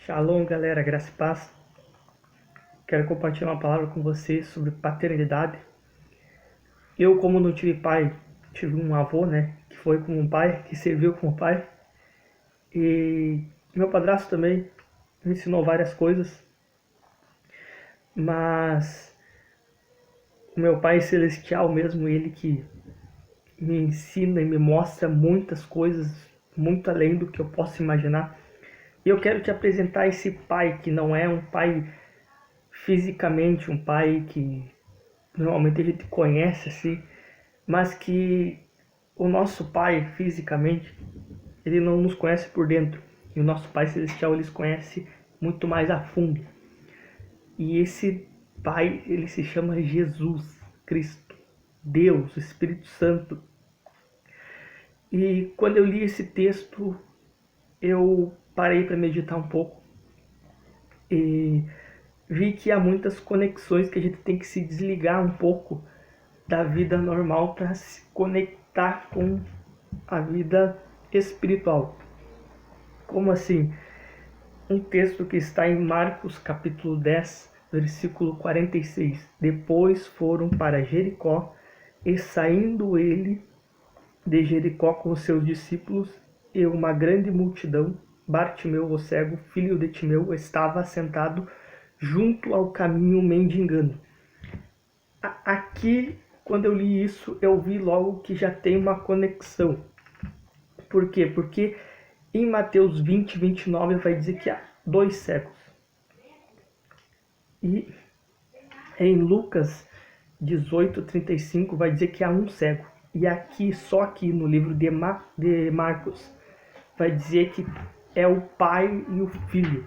Shalom, galera, graça e paz. Quero compartilhar uma palavra com vocês sobre paternidade. Eu, como não tive pai, tive um avô, que foi como um pai, que serviu como pai. E meu padrasto também me ensinou várias coisas, mas o meu pai celestial mesmo, ele que me ensina e me mostra muitas coisas, muito além do que eu posso imaginar. E eu quero te apresentar esse pai que não é um pai fisicamente, um pai que normalmente a gente conhece assim, mas que o nosso Pai fisicamente, ele não nos conhece por dentro, e o nosso Pai celestial ele conhece muito mais a fundo. E esse Pai, ele se chama Jesus Cristo, Deus, Espírito Santo. E quando eu li esse texto, eu parei para meditar um pouco e vi que há muitas conexões que a gente tem que se desligar um pouco da vida normal para se conectar com a vida espiritual. Como assim? Um texto que está em Marcos capítulo 10, versículo 46. Depois foram para Jericó, e saindo ele de Jericó com os seus discípulos e uma grande multidão, Bartimeu, o cego, filho de Timeu, estava sentado junto ao caminho mendigando. Aqui, quando eu li isso, eu vi logo que já tem uma conexão. Por quê? Porque em Mateus 20, 29 vai dizer que há 2 cegos. E em Lucas 18, 35 vai dizer que há um cego. E aqui, só aqui no livro de Marcos, vai dizer que é o pai e o filho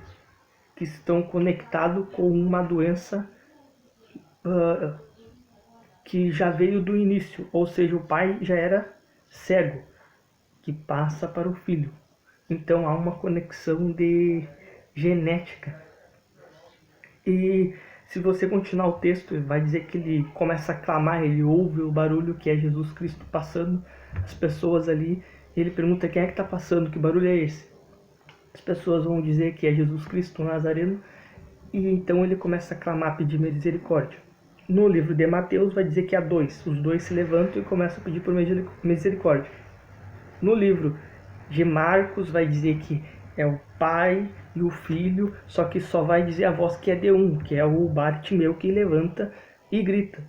que estão conectados com uma doença que já veio do início. Ou seja, o pai já era cego, que passa para o filho. Então há uma conexão de genética. E se você continuar o texto, vai dizer que ele começa a clamar, ele ouve o barulho que é Jesus Cristo passando, as pessoas ali, e ele pergunta quem é que está passando, que barulho é esse? As pessoas vão dizer que é Jesus Cristo, o Nazareno, e então ele começa a clamar, pedir misericórdia. No livro de Mateus vai dizer que há 2, os 2 se levantam e começam a pedir por misericórdia. No livro de Marcos vai dizer que é o pai e o filho, só que só vai dizer a voz que é de um, que é o Bartimeu que levanta e grita.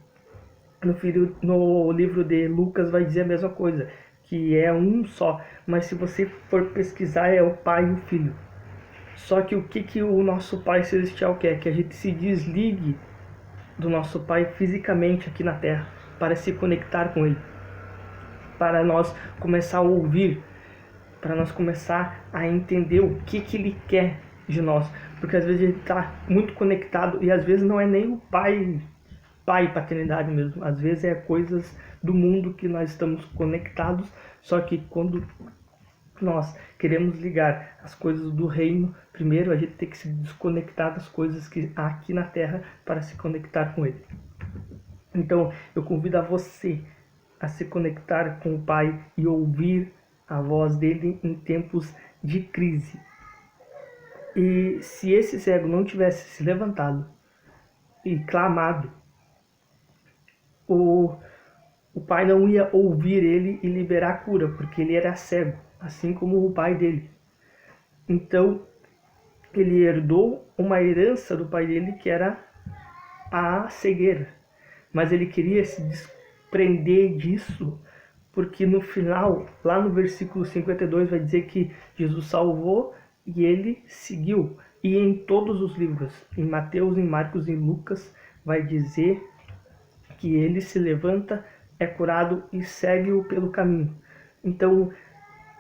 No livro de Lucas vai dizer a mesma coisa, que é um só, mas se você for pesquisar é o pai e o filho. Só que o que o nosso Pai Celestial quer? Que a gente se desligue do nosso Pai fisicamente aqui na Terra, para se conectar com Ele, para nós começar a ouvir, para nós começar a entender o que Ele quer de nós. Porque às vezes a gente está muito conectado e às vezes não é nem o pai, paternidade mesmo. Às vezes é coisas do mundo que nós estamos conectados, só que quando nós queremos ligar as coisas do reino, primeiro a gente tem que se desconectar das coisas que há aqui na Terra para se conectar com Ele. Então eu convido a você a se conectar com o Pai e ouvir a voz dele em tempos de crise. E se esse cego não tivesse se levantado e clamado, o pai não ia ouvir ele e liberar a cura, porque ele era cego, assim como o pai dele. Então, ele herdou uma herança do pai dele que era a cegueira. Mas ele queria se desprender disso, porque no final, lá no versículo 52, vai dizer que Jesus salvou e ele seguiu. E em todos os livros, em Mateus, em Marcos e em Lucas, vai dizer que ele se levanta, é curado e segue-o pelo caminho. Então,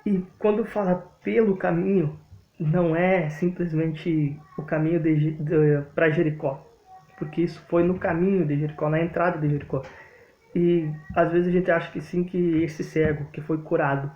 e quando fala pelo caminho, não é simplesmente o caminho para Jericó, porque isso foi no caminho de Jericó, na entrada de Jericó. E às vezes a gente acha que sim, que esse cego que foi curado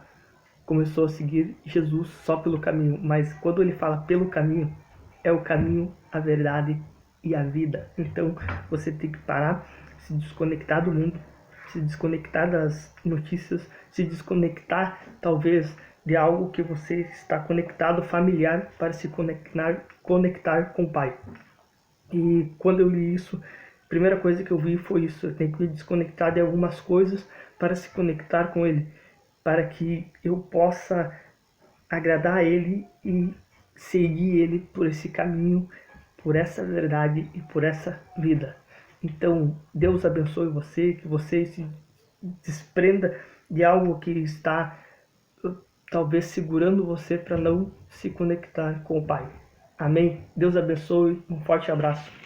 começou a seguir Jesus só pelo caminho, mas quando ele fala pelo caminho, é o caminho, a verdade e a vida. Então você tem que parar, se desconectar do mundo, se desconectar das notícias, se desconectar talvez de algo que você está conectado familiar para se conectar com o Pai. E quando eu li isso, a primeira coisa que eu vi foi isso: eu tenho que me desconectar de algumas coisas para se conectar com Ele, para que eu possa agradar a Ele e seguir Ele por esse caminho, por essa verdade e por essa vida. Então, Deus abençoe você, que você se desprenda de algo que está talvez segurando você para não se conectar com o Pai. Amém? Deus abençoe, um forte abraço.